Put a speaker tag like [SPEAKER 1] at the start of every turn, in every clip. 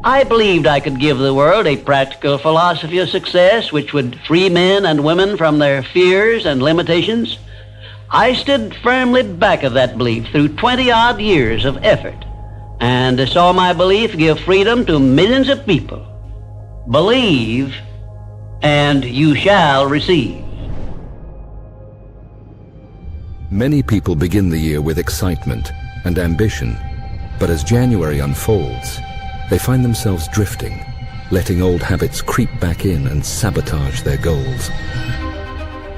[SPEAKER 1] I believed I could give the world a practical philosophy of success which would free men and women from their fears and limitations. I stood firmly back of that belief through 20-odd years of effort and saw my belief give freedom to millions of people. Believe, and you shall receive.
[SPEAKER 2] Many people begin the year with excitement and ambition, but as January unfolds, they find themselves drifting, letting old habits creep back in and sabotage their goals.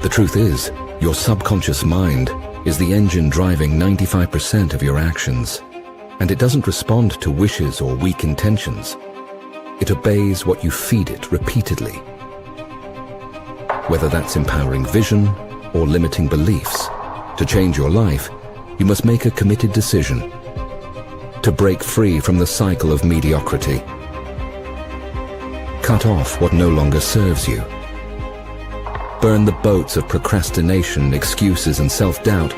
[SPEAKER 2] The truth is, your subconscious mind is the engine driving 95% of your actions, and it doesn't respond to wishes or weak intentions. It obeys what you feed it repeatedly. Whether that's empowering vision or limiting beliefs, to change your life, you must make a committed decision to break free from the cycle of mediocrity. Cut off what no longer serves you. Burn the boats of procrastination, excuses, and self-doubt,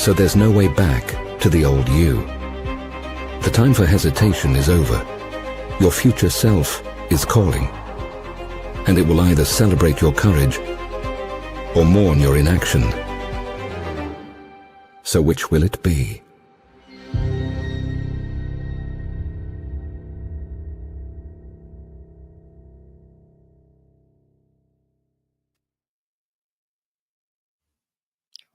[SPEAKER 2] so there's no way back to the old you. The time for hesitation is over. Your future self is calling, and it will either celebrate your courage or mourn your inaction. So which will it be?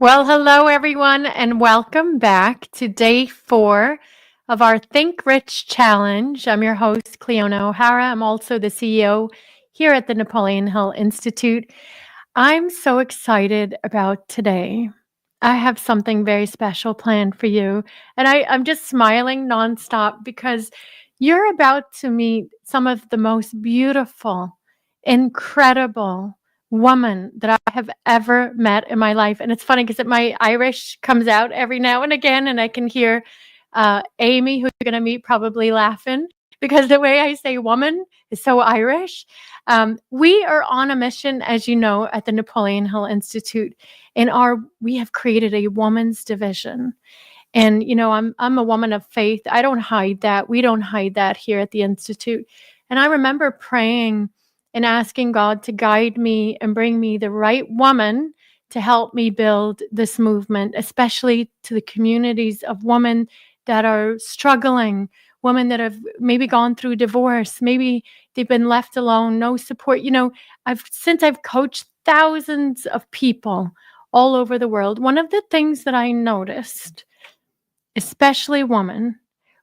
[SPEAKER 3] Well, hello everyone, and welcome back to day 4 of our Think Rich Challenge. I'm your host, Cleona O'Hara. I'm also the CEO here at the Napoleon Hill Institute. I'm so excited about today. I have something very special planned for you, and I'm just smiling nonstop because you're about to meet some of the most beautiful, incredible woman that I have ever met in my life. And it's funny because my Irish comes out every now and again, and I can hear Amy, who you're going to meet, probably laughing because the way I say woman is so Irish. We are on a mission, as you know, at the Napoleon Hill Institute. We have created a woman's division. And, you know, I'm a woman of faith. I don't hide that. We don't hide that here at the Institute. And I remember praying and asking God to guide me and bring me the right woman to help me build this movement, especially to the communities of women that are struggling, women that have maybe gone through divorce, maybe they've been left alone, no support. You know, since I've coached thousands of people all over the world, one of the things that I noticed, especially women,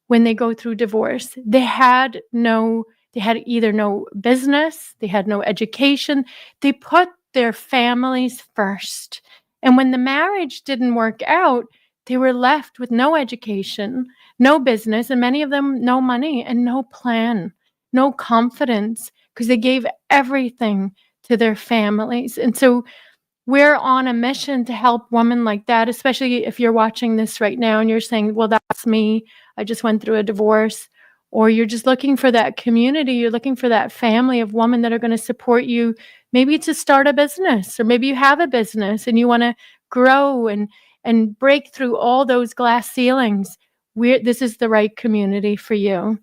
[SPEAKER 3] when they go through divorce, they had either no business, they had no education, they put their families first. And when the marriage didn't work out, they were left with no education, no business, and many of them no money and no plan, no confidence, because they gave everything to their families. And so we're on a mission to help women like that, especially if you're watching this right now and you're saying, well, that's me. I just went through a divorce. Or you're just looking for that community, you're looking for that family of women that are going to support you, maybe to start a business, or maybe you have a business and you want to grow and break through all those glass ceilings. This is the right community for you.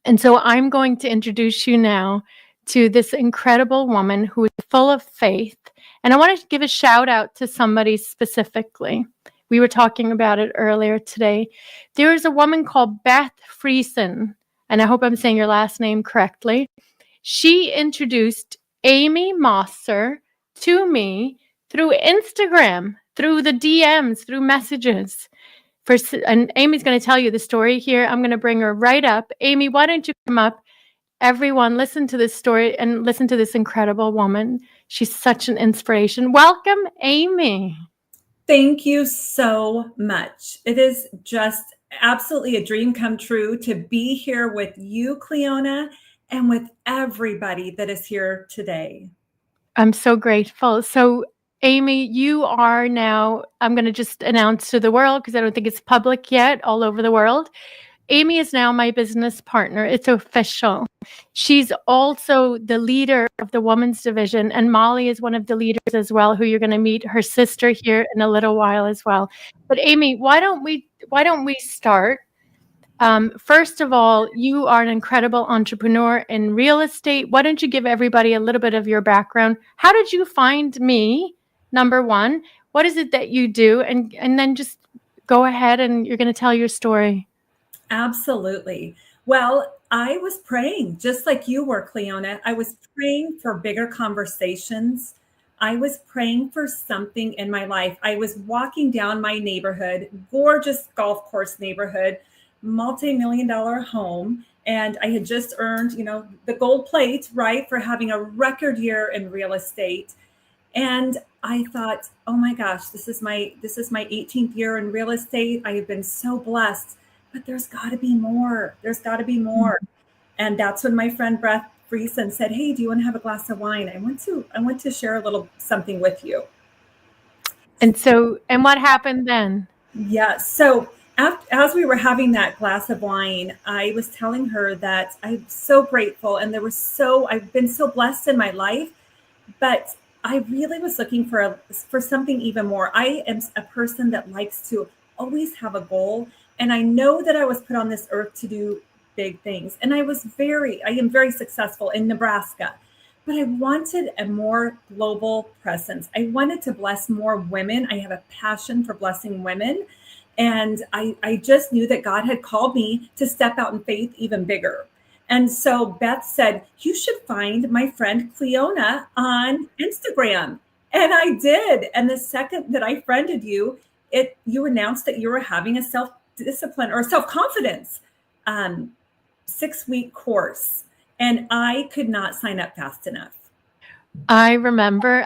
[SPEAKER 3] And so I'm going to introduce you now to this incredible woman who is full of faith. And I want to give a shout out to somebody specifically. We were talking about it earlier today. There is a woman called Beth Friesen, and I hope I'm saying your last name correctly. She introduced Amy Mosser to me through Instagram, through the DMs, through messages. And Amy's going to tell you the story here. I'm going to bring her right up. Amy, why don't you come up? Everyone, listen to this story and listen to this incredible woman. She's such an inspiration. Welcome, Amy.
[SPEAKER 4] Thank you so much. It is just absolutely a dream come true to be here with you, Cleona, and with everybody that is here today.
[SPEAKER 3] I'm so grateful. So, Amy, you are now, I'm going to just announce to the world because I don't think it's public yet all over the world. Amy is now my business partner. It's official. She's also the leader of the women's division, and Molly is one of the leaders as well, who you're going to meet, her sister, here in a little while as well. But Amy, why don't we start First of all, you are an incredible entrepreneur in real estate. Why don't you give everybody a little bit of your background? How did you find me? Number one, what is it that you do? And then just go ahead and you're going to tell your story.
[SPEAKER 4] Absolutely. Well, I was praying just like you were, Cleona. I was praying for bigger conversations. I was praying for something in my life. I was walking down my neighborhood, gorgeous golf course neighborhood, multi-million-dollar home. And I had just earned, the gold plate, right, for having a record year in real estate. And I thought, oh my gosh, this is my 18th year in real estate. I have been so blessed, but there's got to be more. There's got to be more. And that's when my friend Beth Friesen said, "Hey, do you want to have a glass of wine? I want to share a little something with you."
[SPEAKER 3] And what happened then?
[SPEAKER 4] Yeah. So as we were having that glass of wine, I was telling her that I'm so grateful, and I've been so blessed in my life, but I really was looking for something even more. I am a person that likes to always have a goal, and I know that I was put on this earth to do big things. And I am very successful in Nebraska, but I wanted a more global presence. I wanted to bless more women. I have a passion for blessing women. And I just knew that God had called me to step out in faith even bigger. And so Beth said, "You should find my friend Cleona on Instagram." And I did. And the second that I friended you, you announced that you were having a self-discipline or self-confidence 6-week course. And I could not sign up fast enough.
[SPEAKER 3] I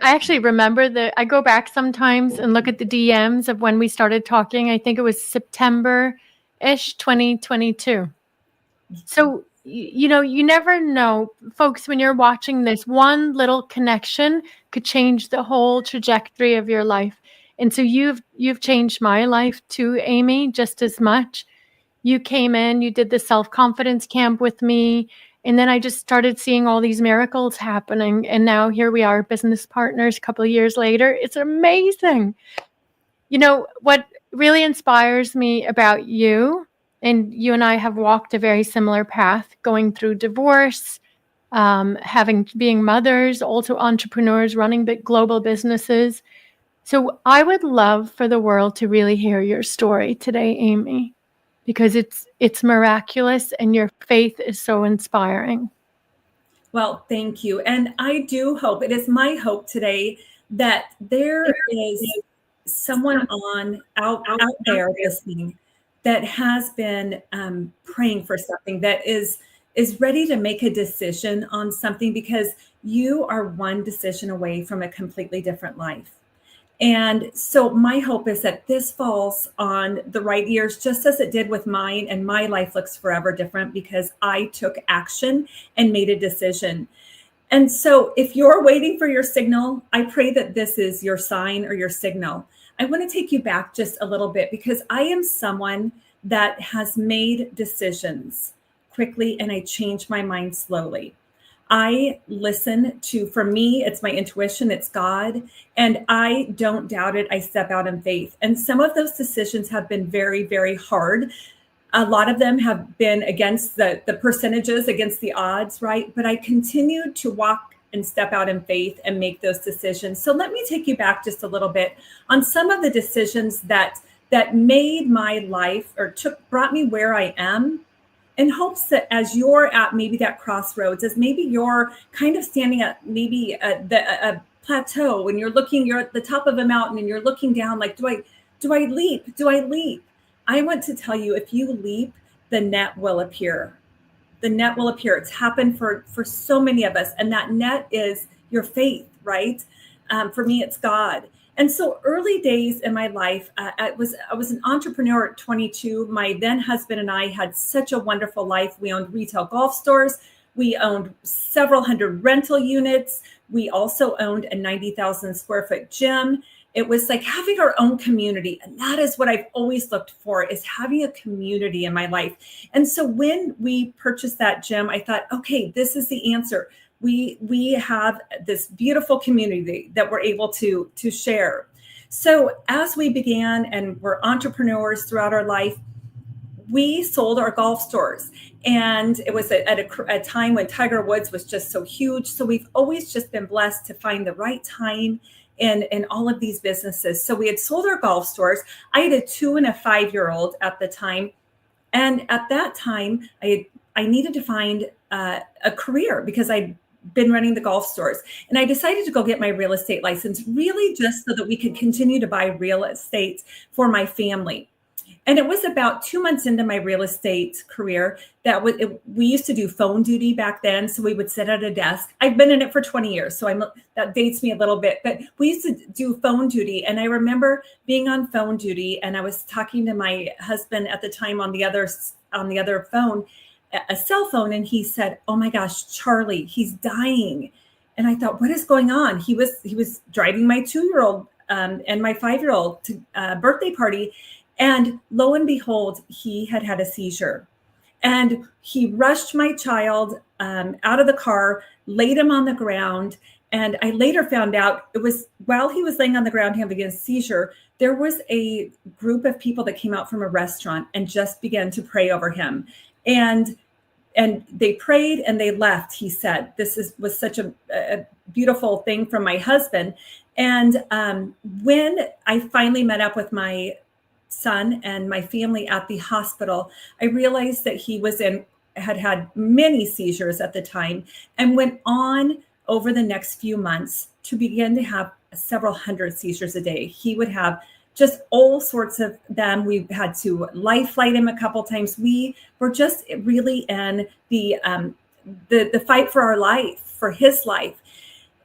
[SPEAKER 3] actually remember that I go back sometimes and look at the DMs of when we started talking. I think it was September-ish 2022. So, you never know, folks, when you're watching this, one little connection could change the whole trajectory of your life. And so you've changed my life too, Amy, just as much. You came in, you did the self-confidence camp with me. And then I just started seeing all these miracles happening. And now here we are, business partners a couple of years later. It's amazing. What really inspires me about you, and you and I have walked a very similar path, going through divorce, being mothers, also entrepreneurs, running big global businesses. So I would love for the world to really hear your story today, Amy, because it's miraculous and your faith is so inspiring.
[SPEAKER 4] Well, thank you. And I do hope, it is my hope today, that there is someone out there listening that has been praying for something, that is ready to make a decision on something, because you are one decision away from a completely different life. And so my hope is that this falls on the right ears, just as it did with mine, and my life looks forever different because I took action and made a decision. And so if you're waiting for your signal, I pray that this is your sign or your signal. I want to take you back just a little bit, because I am someone that has made decisions quickly, and I change my mind slowly. I listen to, for me, it's my intuition, it's God, and I don't doubt it. I step out in faith. And some of those decisions have been very, very hard. A lot of them have been against the percentages, against the odds, right? But I continue to walk and step out in faith and make those decisions. So let me take you back just a little bit on some of the decisions that made my life, or brought me where I am, in hopes that as you're at maybe that crossroads, as maybe you're kind of standing at maybe a plateau, and you're at the top of a mountain and you're looking down, like, do I leap? Do I leap? I want to tell you, if you leap, the net will appear. The net will appear. It's happened for so many of us. And that net is your faith, right? For me, it's God. And so early days in my life, I was an entrepreneur at 22. My then husband and I had such a wonderful life. We owned retail golf stores. We owned several hundred rental units. We also owned a 90,000 square foot gym. It was like having our own community. And that is what I've always looked for, is having a community in my life. And so when we purchased that gym, I thought, okay, this is the answer. We have this beautiful community that we're able to share. So as we began, and we're entrepreneurs throughout our life, we sold our golf stores, and it was at a time when Tiger Woods was just so huge. So we've always just been blessed to find the right time in all of these businesses. So we had sold our golf stores. I had a 2 and a 5-year-old at the time. And at that time, I needed to find a career because I'd been running the golf stores. And I decided to go get my real estate license, really just so that we could continue to buy real estate for my family. And it was about 2 months into my real estate career that we used to do phone duty back then. So we would sit at a desk. I've been in it for 20 years, so that dates me a little bit. But we used to do phone duty. And I remember being on phone duty, and I was talking to my husband at the time on the other phone, a cell phone. And he said, "Oh my gosh, Charlie, he's dying." And I thought, what is going on? He was driving my 2-year-old and my 5-year-old to a birthday party. And lo and behold, he had a seizure. And he rushed my child out of the car, laid him on the ground. And I later found out it was while he was laying on the ground having a seizure, there was a group of people that came out from a restaurant and just began to pray over him. And they prayed and they left. He said, was such a beautiful thing from my husband. And when I finally met up with my son and my family at the hospital, I realized that he had many seizures at the time, and went on over the next few months to begin to have several hundred seizures a day. He would have just all sorts of them. We had to life flight him a couple times. We were just really in the fight for our life, for his life.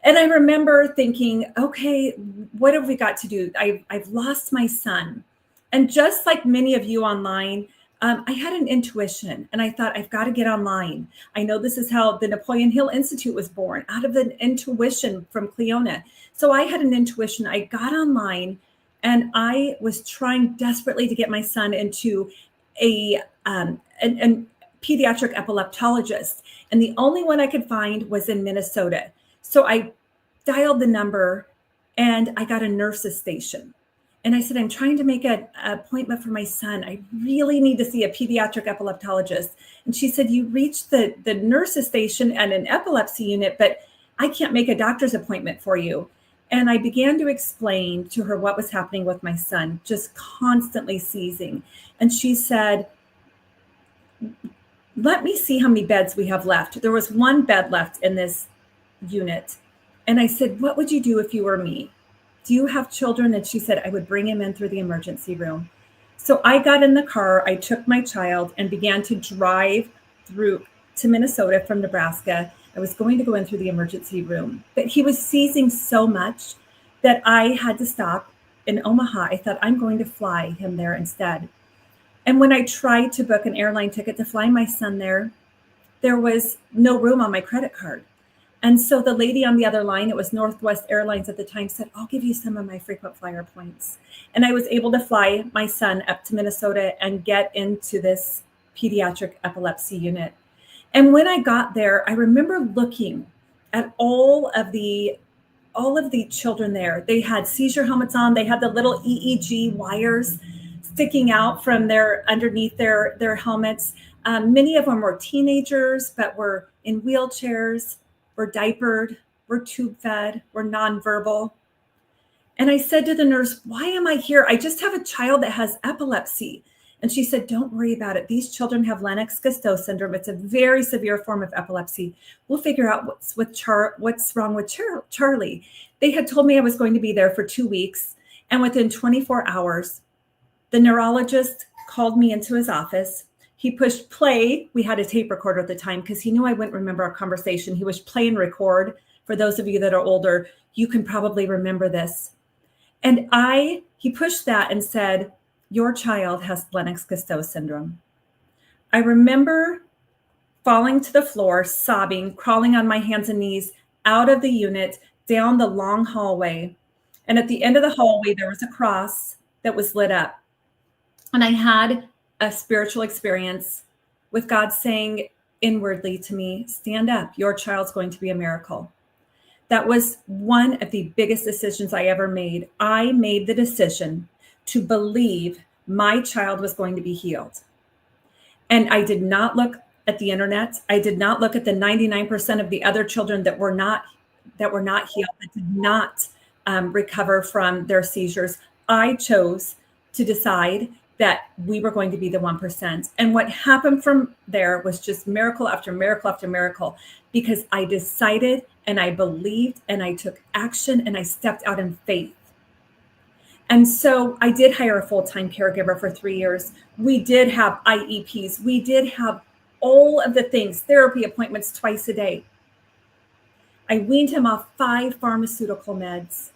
[SPEAKER 4] And I remember thinking, okay, what have we got to do? I've lost my son. And just like many of you online, I had an intuition, and I thought, I've got to get online. I know this is how the Napoleon Hill Institute was born, out of an intuition from Cleona. So I had an intuition. I got online, and I was trying desperately to get my son into a pediatric epileptologist. And the only one I could find was in Minnesota. So I dialed the number, and I got a nurse's station. And I said, I'm trying to make an appointment for my son. I really need to see a pediatric epileptologist. And she said, you reached the nurse's station and an epilepsy unit, but I can't make a doctor's appointment for you. And I began to explain to her what was happening with my son, just constantly seizing. And she said, let me see how many beds we have left. There was 1 bed left in this unit. And I said, what would you do if you were me? Do you have children? And she said, I would bring him in through the emergency room. So I got in the car, I took my child and began to drive through to Minnesota from Nebraska. I was going to go in through the emergency room, but he was seizing so much that I had to stop in Omaha. I thought, I'm going to fly him there instead. And when I tried to book an airline ticket to fly my son there was no room on my credit card. And so the lady on the other line, it was Northwest Airlines at the time, said, I'll give you some of my frequent flyer points. And I was able to fly my son up to Minnesota and get into this pediatric epilepsy unit. And when I got there, I remember looking at all of the children there. They had seizure helmets on. They had the little EEG wires sticking out from underneath their helmets. Many of them were teenagers, but were in wheelchairs, were diapered, were tube fed, were nonverbal. And I said to the nurse, why am I here? I just have a child that has epilepsy. And she said, don't worry about it. These children have Lennox-Gastaut syndrome. It's a very severe form of epilepsy. We'll figure out what's wrong with Charlie. They had told me I was going to be there for 2 weeks. And within 24 hours, the neurologist called me into his office. He pushed play. We had a tape recorder at the time because he knew I wouldn't remember our conversation. He was play and record. For those of you that are older, you can probably remember this. And he pushed that and said, your child has Lennox-Gastaut syndrome. I remember falling to the floor, sobbing, crawling on my hands and knees out of the unit, down the long hallway. And at the end of the hallway, there was a cross that was lit up. And I had a spiritual experience with God saying inwardly to me, stand up, your child's going to be a miracle. That was one of the biggest decisions I ever made. I made the decision to believe my child was going to be healed. And I did not look at the internet. I did not look at the 99% of the other children that were not healed, that did not recover from their seizures. I chose to decide that we were going to be the 1%. And what happened from there was just miracle after miracle after miracle, because I decided and I believed and I took action and I stepped out in faith. And so I did hire a full-time caregiver for 3 years. We did have IEPs. We did have all of the things, therapy appointments twice a day. I weaned him off 5 pharmaceutical meds.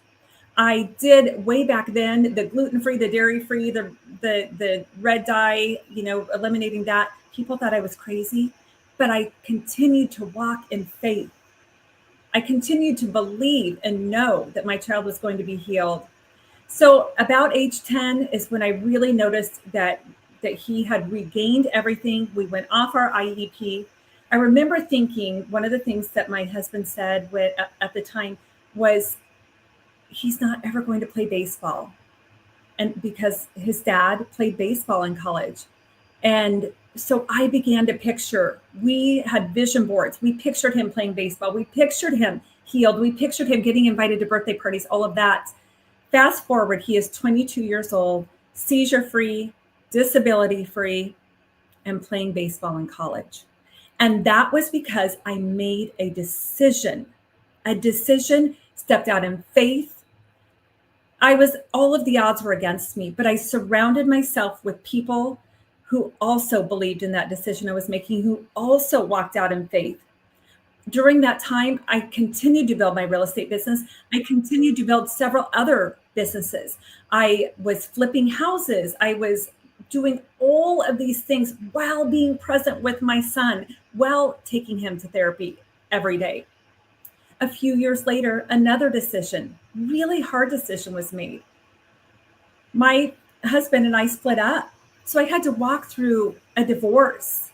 [SPEAKER 4] I did way back then the gluten-free, the dairy-free, the red dye, eliminating that. People thought I was crazy, but I continued to walk in faith. I continued to believe and know that my child was going to be healed. So about age 10 is when I really noticed that he had regained everything. We went off our IEP. I remember thinking, one of the things that my husband said at the time was, he's not ever going to play baseball. And because his dad played baseball in college. And so I began to picture, we had vision boards. We pictured him playing baseball. We pictured him healed. We pictured him getting invited to birthday parties, all of that. Fast forward, he is 22 years old, seizure-free, disability-free, and playing baseball in college. And that was because I made a decision, stepped out in faith. All of the odds were against me, but I surrounded myself with people who also believed in that decision I was making, who also walked out in faith. During that time, I continued to build my real estate business. I continued to build several other businesses. I was flipping houses. I was doing all of these things while being present with my son, while taking him to therapy every day. A few years later, another decision, really hard decision, was made. My husband and I split up. So I had to walk through a divorce.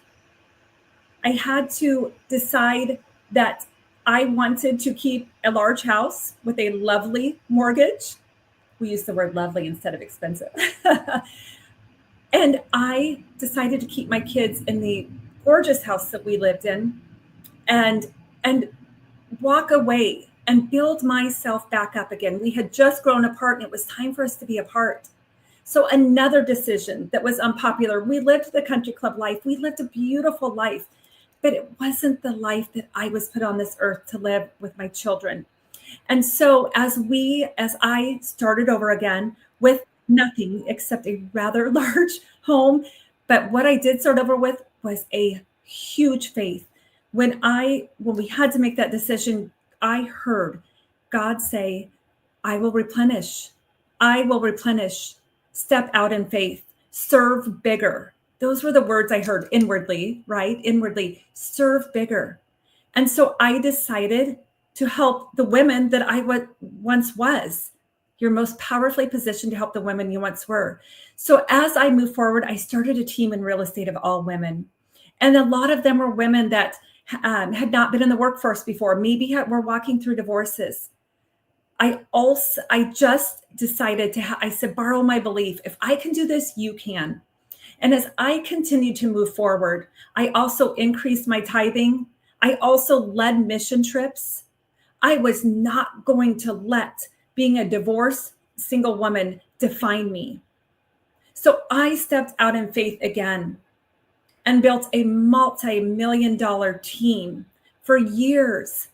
[SPEAKER 4] I had to decide that I wanted to keep a large house with a lovely mortgage. We use the word lovely instead of expensive. And I decided to keep my kids in the gorgeous house that we lived in and walk away and build myself back up again. We had just grown apart and it was time for us to be apart. So another decision that was unpopular. We lived the country club life. We lived a beautiful life. But it wasn't the life that I was put on this earth to live with my children. And so as I started over again with nothing except a rather large home, but what I did start over with was a huge faith. When we had to make that decision, I heard God say, I will replenish. I will replenish. Step out in faith. Serve bigger. Those were the words I heard inwardly, right? Inwardly, serve bigger. And so I decided to help the women that I once was. You're most powerfully positioned to help the women you once were. So as I moved forward, I started a team in real estate of all women. And a lot of them were women that had not been in the workforce before, maybe were walking through divorces. I just decided I said, borrow my belief. If I can do this, you can. And as I continued to move forward, I also increased my tithing. I also led mission trips. I was not going to let being a divorced single woman define me. So I stepped out in faith again and built a multi-million-dollar team for years.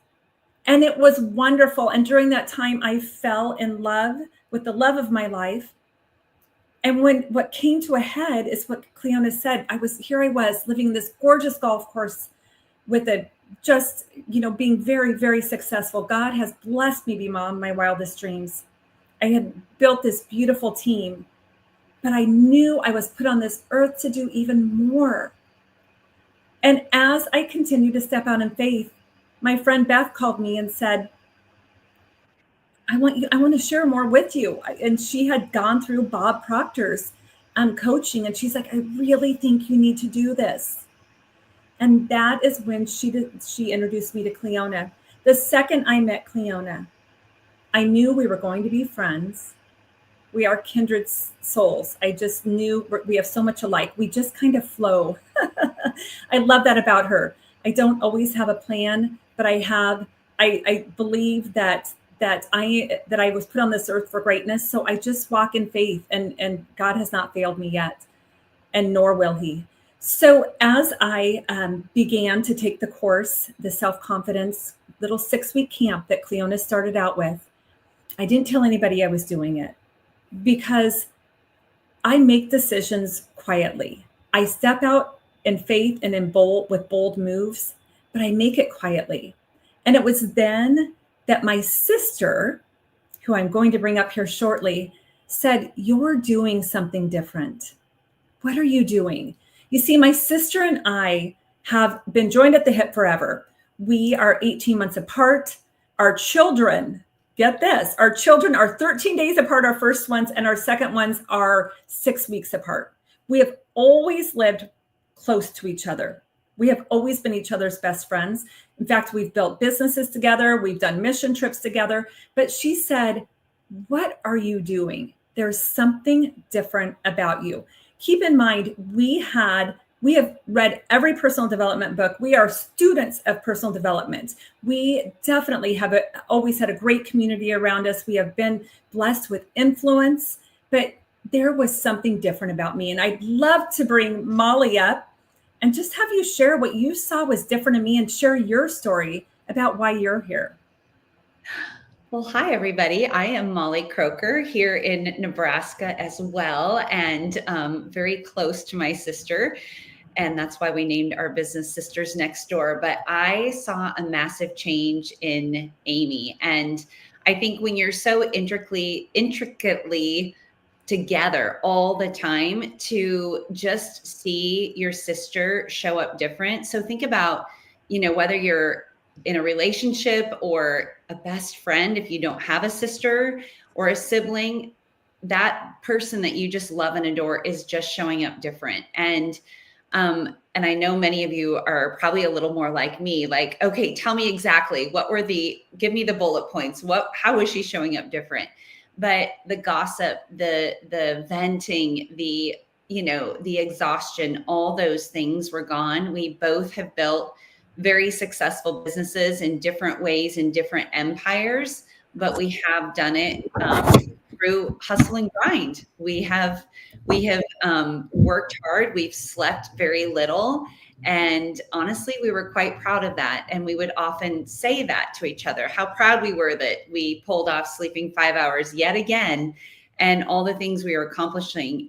[SPEAKER 4] And it was wonderful. And during that time, I fell in love with the love of my life. And what came to a head is what Cleona said. I was living this gorgeous golf course with being very, very successful. God has blessed me beyond my wildest dreams. I had built this beautiful team, but I knew I was put on this earth to do even more. And as I continued to step out in faith, my friend Beth called me and said, I want to share more with you. And she had gone through Bob Proctor's coaching. And she's like, I really think you need to do this. And that is when she introduced me to Cleona. The second I met Cleona, I knew we were going to be friends. We are kindred souls. I just knew we have so much alike. We just kind of flow. I love that about her. I don't always have a plan, but I believe that I was put on this earth for greatness. So I just walk in faith, and God has not failed me yet, and nor will he. So as I began to take the course, the self-confidence little 6-week camp that Cleona started out with, I didn't tell anybody I was doing it because I make decisions quietly. I step out in faith and with bold moves, but I make it quietly. And it was then that my sister, who I'm going to bring up here shortly, said, "You're doing something different. What are you doing?" You see, my sister and I have been joined at the hip forever. We are 18 months apart. Our children, get this, our children are 13 days apart, our first ones, and our second ones are 6 weeks apart. We have always lived close to each other. We have always been each other's best friends. In fact, we've built businesses together. We've done mission trips together. But she said, "What are you doing? There's something different about you." Keep in mind, we have read every personal development book. We are students of personal development. We definitely have always had a great community around us. We have been blessed with influence, but there was something different about me. And I'd love to bring Molly up and just have you share what you saw was different in me and share your story about why you're here.
[SPEAKER 5] Well, hi, everybody. I am Molly Croker here in Nebraska as well, and very close to my sister. And that's why we named our business Sisters Next Door. But I saw a massive change in Amy. And I think when you're so intricately together all the time, to just see your sister show up different. So think about, whether you're in a relationship or a best friend, if you don't have a sister or a sibling, that person that you just love and adore is just showing up different. And I know many of you are probably a little more like me, like, okay, tell me exactly give me the bullet points. How is she showing up different? But the gossip, the venting, the exhaustion, all those things were gone. We both have built very successful businesses in different ways, in different empires, but we have done it through hustle and grind. We have worked hard. We've slept very little. And honestly, we were quite proud of that. And we would often say that to each other, how proud we were that we pulled off sleeping 5 hours yet again, and all the things we were accomplishing.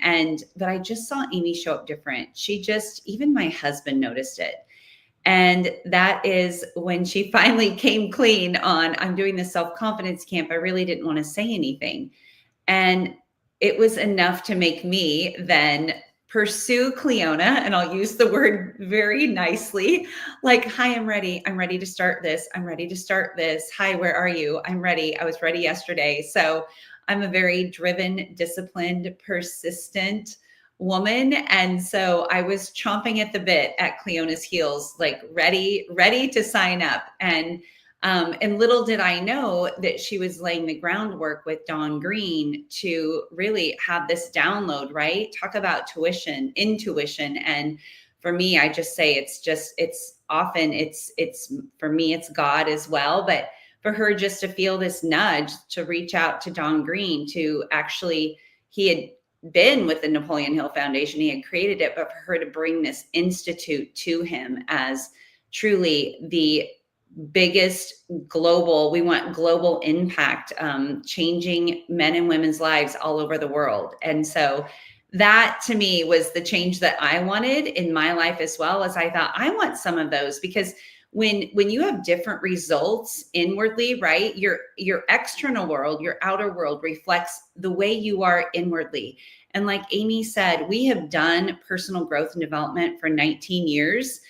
[SPEAKER 5] But I just saw Amy show up different. Even my husband noticed it. And that is when she finally came clean on, I'm doing this self-confidence camp. I really didn't want to say anything. And it was enough to make me then pursue Cleona, and I'll use the word very nicely, like, "Hi, I'm ready. I'm ready to start this. I'm ready to start this. Hi, where are you? I'm ready. I was ready yesterday." So I'm a very driven, disciplined, persistent woman. And so I was chomping at the bit at Cleona's heels, like ready to sign up. And little did I know that she was laying the groundwork with Dawn Green to really have this download, right? Talk about intuition. And for me, I just say for me, it's God as well. But for her just to feel this nudge to reach out to Dawn Green, to actually, he had been with the Napoleon Hill Foundation, he had created it, but for her to bring this institute to him as truly the biggest we want global impact, changing men and women's lives all over the world. And so that to me was the change that I wanted in my life as well. As I thought, I want some of those, because when you have different results inwardly, right? Your external world, your outer world reflects the way you are inwardly. And like Amy said, we have done personal growth and development for 19 years.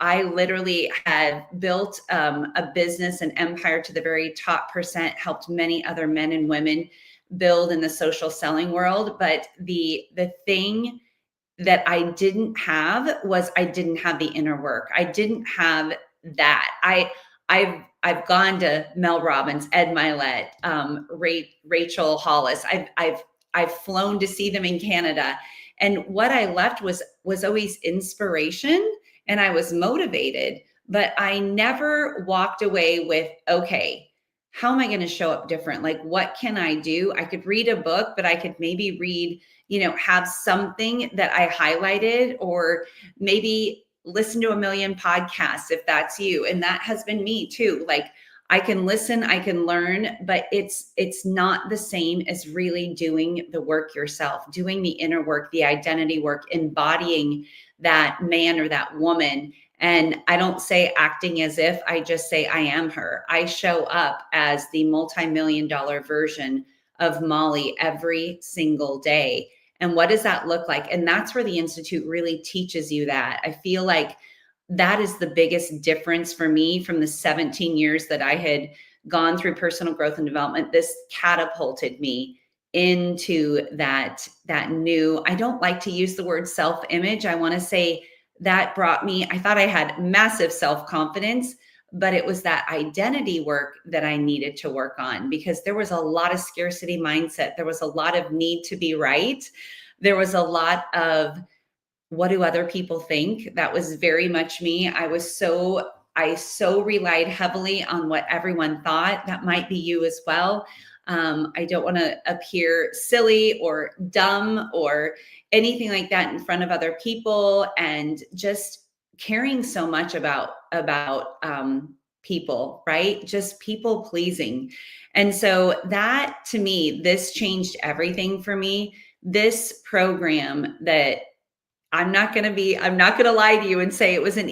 [SPEAKER 5] I literally have built a business, an empire to the very top percent, helped many other men and women build in the social selling world. But the thing that I didn't have was I didn't have the inner work. I didn't have that. I've gone to Mel Robbins, Ed Milet, Rachel Hollis. I've flown to see them in Canada. And what I left was always inspiration, and I was motivated, but I never walked away with, okay, how am I going to show up different? Like, what can I do? I could read a book, but I could maybe read, have something that I highlighted, or maybe listen to a million podcasts if that's you. And that has been me too. Like, I can listen, I can learn, but it's not the same as really doing the work yourself, doing the inner work, the identity work, embodying that man or that woman. And I don't say acting as if, I just say I am her. I show up as the multi-million-dollar version of Molly every single day. And what does that look like? And that's where the Institute really teaches you that. I feel like that is the biggest difference for me from the 17 years that I had gone through personal growth and development. This catapulted me into that new, I don't like to use the word self-image. I want to say that brought me, I thought I had massive self-confidence, but it was that identity work that I needed to work on, because there was a lot of scarcity mindset. There was a lot of need to be right. There was a lot of, what do other people think? That was very much me. I so relied heavily on what everyone thought. That might be you as well. I don't want to appear silly or dumb or anything like that in front of other people, and just caring so much about people, right? Just people pleasing. And so that, to me, this changed everything for me. This program that I'm not going to lie to you and say it was a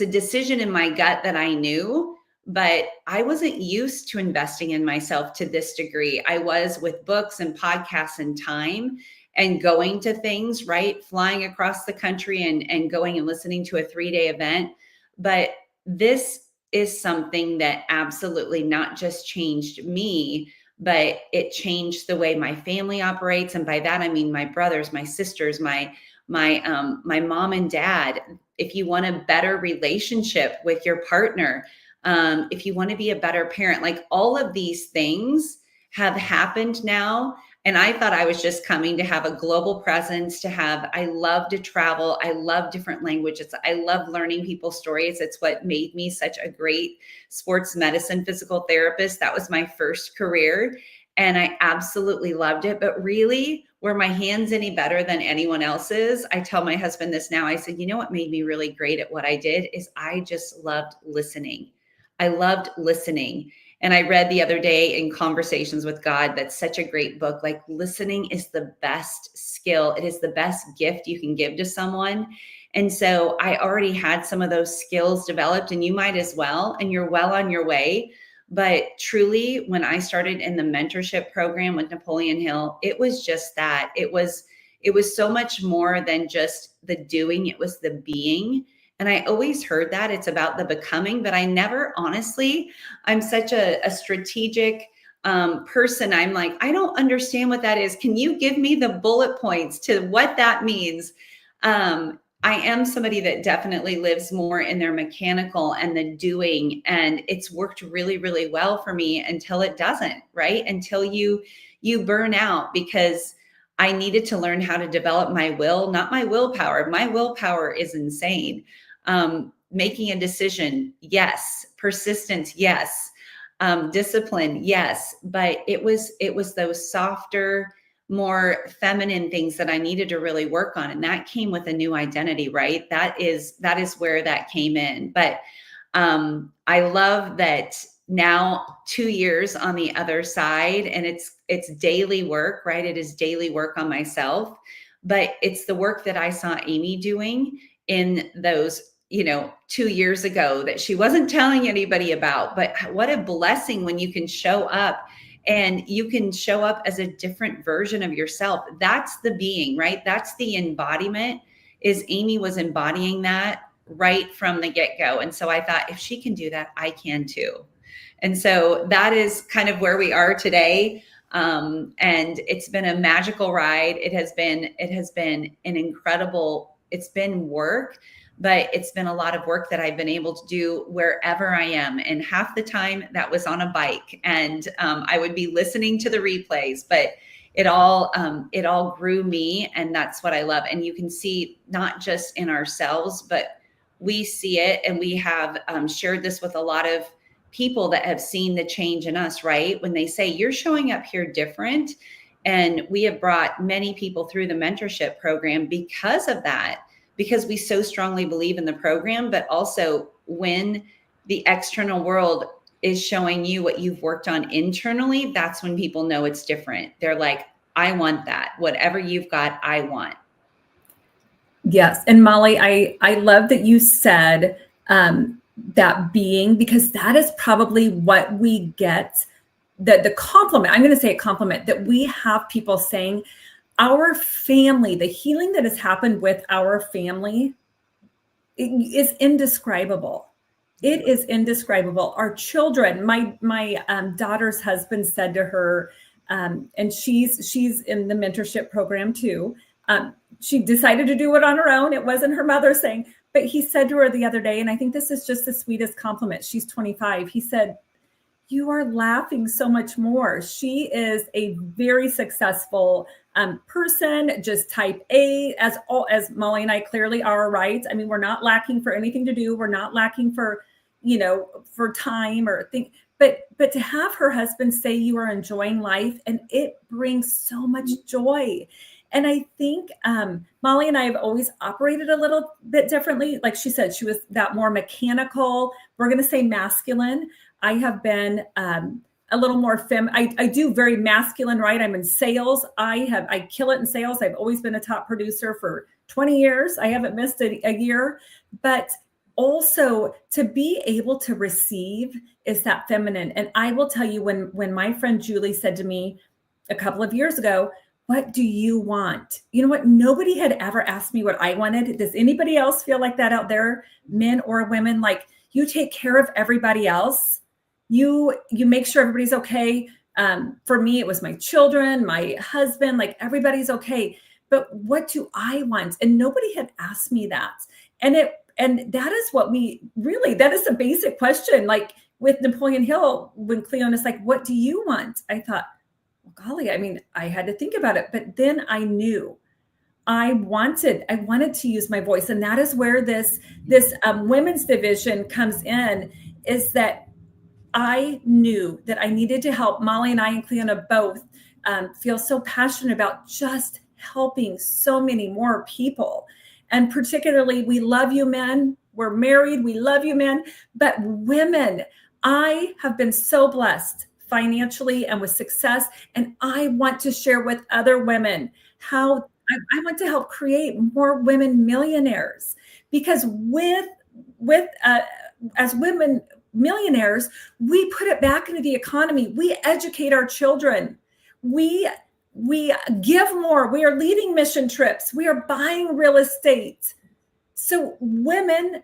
[SPEAKER 5] decision in my gut that I knew, but I wasn't used to investing in myself to this degree. I was with books and podcasts and time and going to things, right? Flying across the country and going and listening to a 3-day event. But this is something that absolutely not just changed me, but it changed the way my family operates. And by that, I mean my brothers, my sisters, my mom and dad. If you want a better relationship with your partner, if you want to be a better parent, like, all of these things have happened now. And I thought I was just coming to have a global presence, I love to travel. I love different languages. I love learning people's stories. It's what made me such a great sports medicine physical therapist. That was my first career, and I absolutely loved it. But really, were my hands any better than anyone else's? I tell my husband this now. I said, you know what made me really great at what I did is I just loved listening. I loved listening. And I read the other day in Conversations with God, that's such a great book. Like, listening is the best skill. It is the best gift you can give to someone. And so I already had some of those skills developed, and you might as well, and you're well on your way. But truly, when I started in the mentorship program with Napoleon Hill, it was just that. It was so much more than just the doing. It was the being. And I always heard that it's about the becoming, but I never, honestly, I'm such a strategic person. I'm like, I don't understand what that is. Can you give me the bullet points to what that means? I am somebody that definitely lives more in their mechanical and the doing, and it's worked really, really well for me until it doesn't, right? Until you burn out, because I needed to learn how to develop my will, not my willpower. My willpower is insane. Making a decision, yes. Persistence, yes. Discipline, yes. But it was those softer, more feminine things that I needed to really work on. And that came with a new identity, right? That is where that came in. But I love that now, 2 years on the other side, and it's daily work, right? It is daily work on myself, but it's the work that I saw Amy doing in those 2 years ago that she wasn't telling anybody about. But what a blessing when you can show up, and you can show up as a different version of yourself. That's the being, right? That's the embodiment. Is Amy was embodying that right from the get-go. And so I thought, if she can do that, I can too. And so that is kind of where we are today. And it's been a magical ride. It has been an incredible, it's been work, but it's been a lot of work that I've been able to do wherever I am. And half the time that was on a bike, and I would be listening to the replays, but it all grew me. And that's what I love. And you can see not just in ourselves, but we see it. And we have shared this with a lot of people that have seen the change in us, right? When they say you're showing up here different. And we have brought many people through the mentorship program because of that, because we so strongly believe in the program, but also when the external world is showing you what you've worked on internally, that's when people know it's different. They're like, I want that. Whatever you've got, I want.
[SPEAKER 4] Yes. And Molly, I love that you said that being, because that is probably what we get, the compliment, I'm going to say a compliment, that we have people saying our family, the healing that has happened with our family is indescribable. It is indescribable. Our children, my daughter's husband said to her, and she's in the mentorship program too. She decided to do it on her own. It wasn't her mother saying, but he said to her the other day, and I think this is just the sweetest compliment. She's 25. He said, "You are laughing so much more." She is a very successful person, just type A, as Molly and I clearly are, right? I mean, we're not lacking for anything to do. We're not lacking for, for time or think. But to have her husband say you are enjoying life, and it brings so much joy. And I think Molly and I have always operated a little bit differently. Like she said, she was that more mechanical, we're going to say masculine. I have been a little more I do very masculine, right? I'm in sales. I kill it in sales. I've always been a top producer for 20 years. I haven't missed a year, but also to be able to receive is that feminine. And I will tell you, when my friend Julie said to me a couple of years ago, "What do you want?" You know what? Nobody had ever asked me what I wanted. Does anybody else feel like that out there, men or women? Like, you take care of everybody else. You make sure everybody's okay. For me, it was my children, my husband, like everybody's okay. But what do I want? And nobody had asked me that. And that is what that is a basic question. Like with Napoleon Hill, when Cleona's like, "What do you want?" I thought, well, golly, I mean, I had to think about it. But then I knew I wanted to use my voice. And that is where this women's division comes in, is that I knew that I needed to help Molly and I and Cleona both feel so passionate about just helping so many more people. And particularly, we love you men. We're married. We love you men. But women, I have been so blessed financially and with success. And I want to share with other women how I want to help create more women millionaires. Because as women millionaires, we put it back into the economy. We educate our children. We give more. We are leading mission trips. We are buying real estate. So women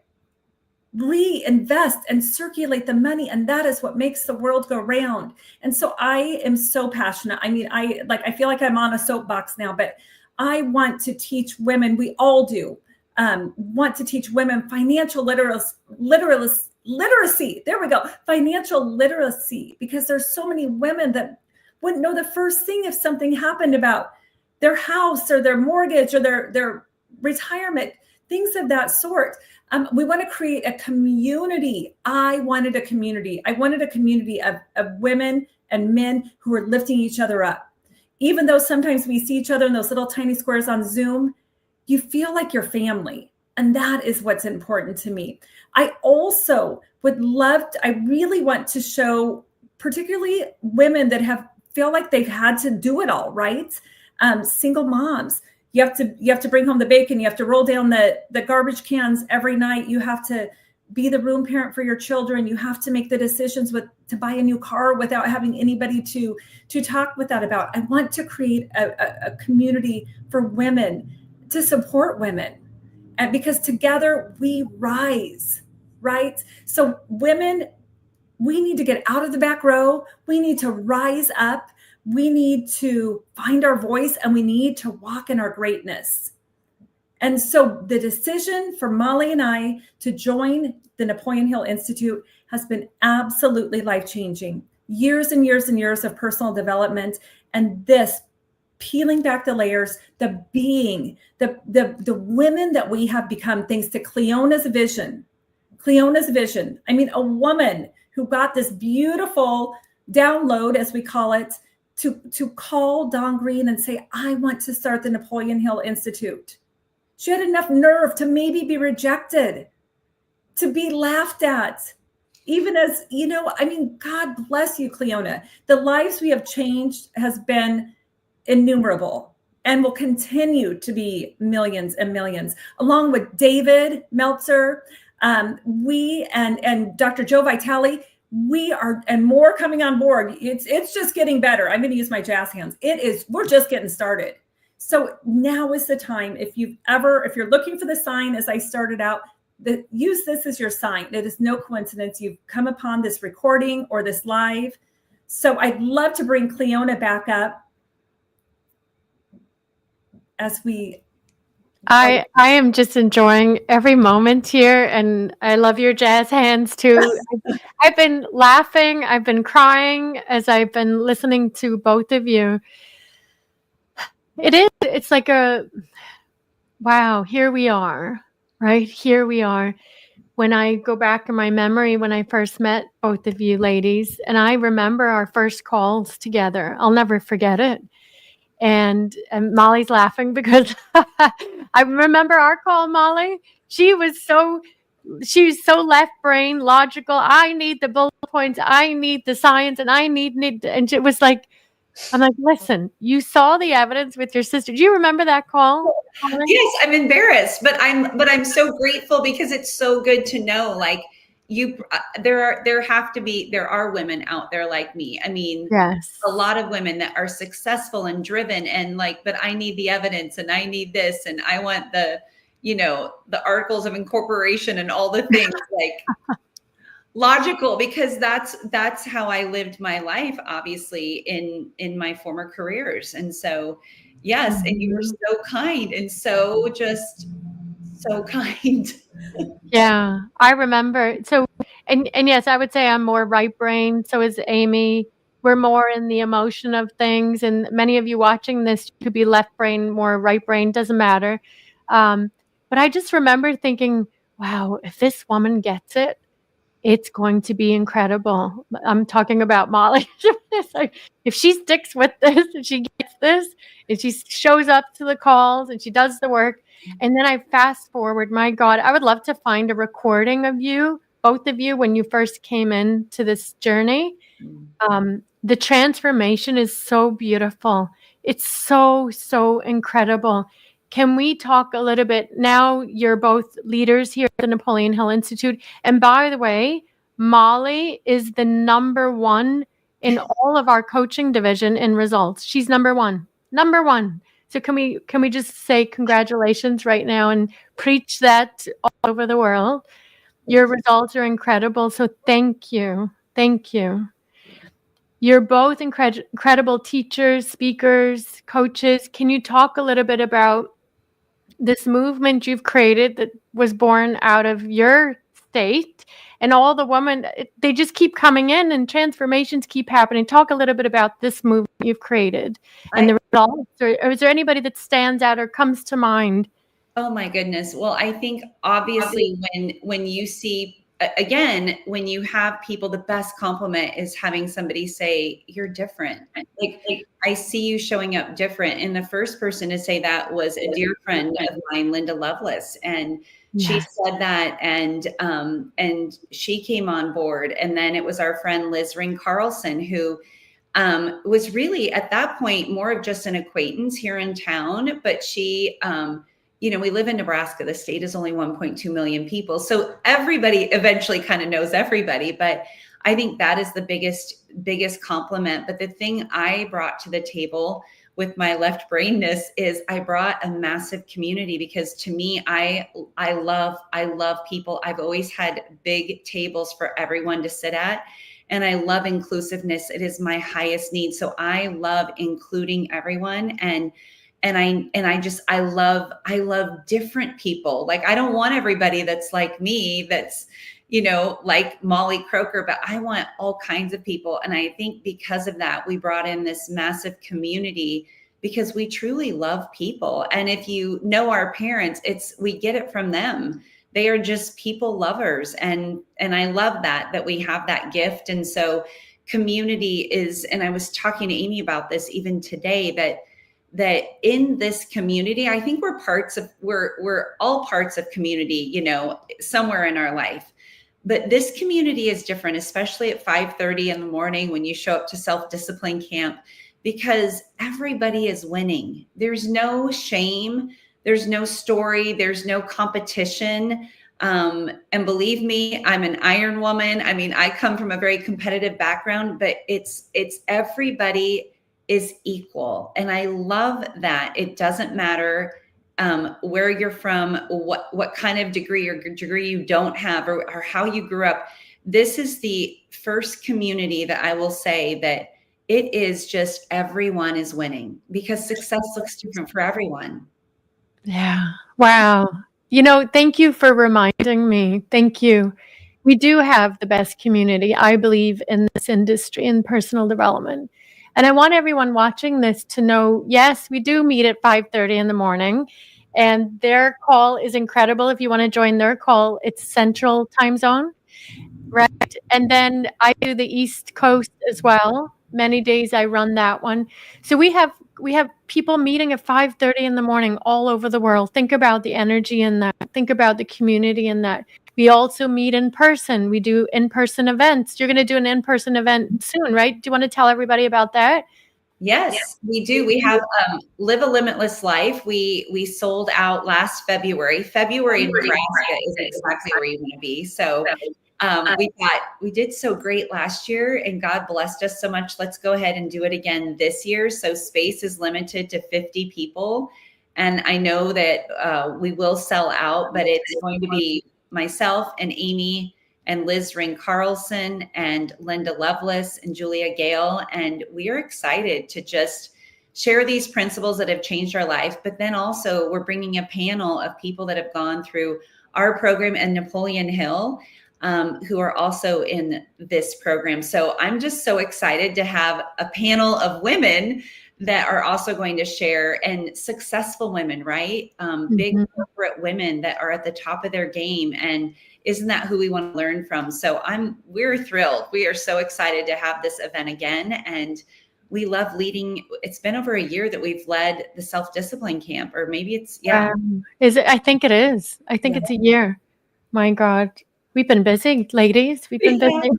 [SPEAKER 4] reinvest and circulate the money, and that is what makes the world go round. And so I am so passionate. I mean, I feel like I'm on a soapbox now, but I want to teach women. We all do want to teach women financial literacy. There we go. Financial literacy, because there's so many women that wouldn't know the first thing if something happened about their house or their mortgage or their retirement, things of that sort. We want to create a community. I wanted a community. I wanted a community of women and men who are lifting each other up. Even though sometimes we see each other in those little tiny squares on Zoom, you feel like your family. And that is what's important to me. I also I really want to show particularly women that feel like they've had to do it all, right? Single moms. You have to bring home the bacon. You have to roll down the garbage cans every night. You have to be the room parent for your children. You have to make the decisions to buy a new car without having anybody to talk with that about. I want to create a community for women to support women, and because together we rise, right? So women, we need to get out of the back row. We need to rise up. We need to find our voice, and we need to walk in our greatness. And so the decision for Molly and I to join the Napoleon Hill Institute has been absolutely life-changing. Years and years and years of personal development. And this peeling back the layers, the being, the women that we have become thanks to Cleona's vision. Cleona's vision. I mean, a woman who got this beautiful download, as we call it, to call Don Green and say, I want to start the Napoleon Hill Institute. She had enough nerve to maybe be rejected, to be laughed at, even as, you know, I mean, God bless you, Cleona. The lives we have changed has been innumerable and will continue to be millions and millions, along with David Meltzer, we and Dr. Joe Vitale. We are, and more coming on board. It's just getting better. I'm going to use my jazz hands. We're just getting started. So now is the time. If you're looking for the sign, as I started out, use this as your sign. It is no coincidence you've come upon this recording or this live. So I'd love to bring Cleona back up as we.
[SPEAKER 3] I am just enjoying every moment here, and I love your jazz hands too. I've been laughing, I've been crying as I've been listening to both of you. It's like wow, here we are, right? Here we are. When I go back in my memory, when I first met both of you ladies, and I remember our first calls together, I'll never forget it. And Molly's laughing because I remember our call, Molly. She was so left brain, logical. I need the bullet points. I need the science, and and it was like, I'm like, listen, you saw the evidence with your sister. Do you remember that call, Molly?
[SPEAKER 5] Yes, I'm embarrassed, but I'm so grateful because it's so good to know, like, there are women out there like me. I mean,
[SPEAKER 3] Yes.
[SPEAKER 5] A lot of women that are successful and driven and like, but I need the evidence and I need this and I want the articles of incorporation and all the things like logical, because that's how I lived my life, obviously in my former careers. And so, yes. And you were so kind and so kind.
[SPEAKER 3] Yeah, I remember. So, and yes, I would say I'm more right brain. So is Amy. We're more in the emotion of things. And many of you watching this could be left brain, more right brain, doesn't matter. But I just remember thinking, wow, if this woman gets it, it's going to be incredible. I'm talking about Molly. It's like, if she sticks with this, if she gets this, if she shows up to the calls and she does the work, and then I fast forward, my God, I would love to find a recording of you, both of you, when you first came into this journey. The transformation is so beautiful. It's so, so incredible. Can we talk a little bit? Now you're both leaders here at the Napoleon Hill Institute. And by the way, Molly is the number one in all of our coaching division in results. She's number one. So can we just say congratulations right now and preach that all over the world? Your results are incredible. So thank you. Thank you. You're both incredible teachers, speakers, coaches. Can you talk a little bit about this movement you've created that was born out of your state, and all the women, they just keep coming in and transformations keep happening? Talk a little bit about this movement you've created and the results. Or is there anybody that stands out or comes to mind?
[SPEAKER 5] Oh my goodness. Well, I think obviously when you see, again, when you have people, the best compliment is having somebody say, you're different. Like I see you showing up different. And the first person to say that was a dear friend of mine, Linda Lovelace. And she said that, and she came on board. And then it was our friend, Liz Ring Carlson, who was really at that point more of just an acquaintance here in town. But she, we live in Nebraska. The state is only 1.2 million people. So everybody eventually kind of knows everybody. But I think that is the biggest compliment. But the thing I brought to the table with my left brainness is I brought a massive community, because to me, I love people. I've always had big tables for everyone to sit at. And I love inclusiveness. It is my highest need. So I love including everyone. And I love different people. Like, I don't want everybody that's like me, that's, like Molly Croker, but I want all kinds of people. And I think because of that, we brought in this massive community because we truly love people. And if you know our parents, we get it from them. They are just people lovers. And I love that we have that gift. And so community is, and I was talking to Amy about this even today, that in this community, I think we're all parts of community, somewhere in our life. But this community is different, especially at 5:30 in the morning when you show up to self-discipline camp, because everybody is winning. There's no shame. There's no story. There's no competition. And believe me, I'm an iron woman. I mean, I come from a very competitive background, but it's everybody is equal. And I love that. It doesn't matter where you're from, what kind of degree you don't have, or how you grew up. This is the first community that I will say that it is just everyone is winning, because success looks different for everyone.
[SPEAKER 3] Yeah. Wow. Thank you for reminding me. Thank you. We do have the best community, I believe, in this industry, in personal development. And I want everyone watching this to know, yes, we do meet at 5:30 in the morning, and their call is incredible. If you want to join their call, it's Central Time Zone, right? And then I do the East Coast as well. Many days I run that one. So we have people meeting at 5:30 in the morning all over the world. Think about the energy in that. Think about the community in that. We also meet in person. We do in-person events. You're going to do an in-person event soon, right? Do you want to tell everybody about that?
[SPEAKER 5] Yes, we do. We have Live a Limitless Life. We sold out last February. February in Nebraska is exactly where you want to be. So we did so great last year, and God blessed us so much. Let's go ahead and do it again this year. So space is limited to 50 people. And I know that we will sell out, but it's going to be myself and Amy and Liz Ring Carlson and Linda Lovelace and Julia Gale. And we are excited to just share these principles that have changed our life. But then also we're bringing a panel of people that have gone through our program and Napoleon Hill, who are also in this program. So I'm just so excited to have a panel of women that are also going to share, and successful women, right? Big corporate women that are at the top of their game. And isn't that who we want to learn from? So we're thrilled. We are so excited to have this event again. And we love leading. It's been over a year that we've led the self-discipline camp, or maybe it's,
[SPEAKER 3] Is it? I think it is. I think it's a year. My God. We've been busy, ladies. We've been busy.